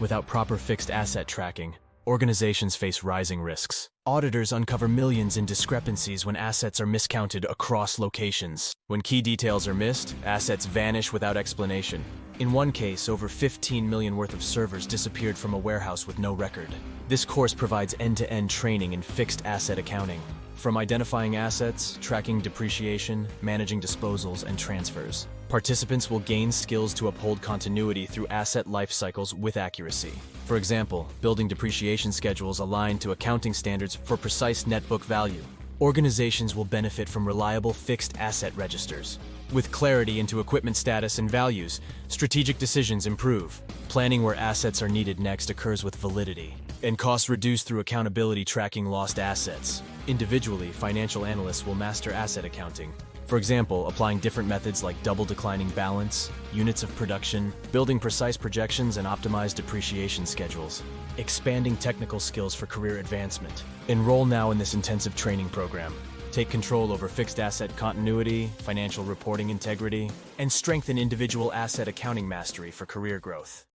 Without proper fixed asset tracking, organizations face rising risks. Auditors uncover millions in discrepancies when assets are miscounted across locations. When key details are missed, assets vanish without explanation. In one case, over 15 million worth of servers disappeared from a warehouse with no record. This course provides end-to-end training in fixed asset accounting, from identifying assets, tracking depreciation, managing disposals, and transfers. Participants will gain skills to uphold continuity through asset life cycles with accuracy. For example, building depreciation schedules aligned to accounting standards for precise net book value. Organizations will benefit from reliable fixed asset registers. With clarity into equipment status and values, strategic decisions improve. Planning where assets are needed next occurs with validity, and costs reduced through accountability tracking lost assets. Individually, financial analysts will master asset accounting. For example, applying different methods like double declining balance, units of production, building precise projections, and optimized depreciation schedules. Expanding technical skills for career advancement. Enroll now in this intensive training program. Take control over fixed asset continuity, financial reporting integrity, and strengthen individual asset accounting mastery for career growth.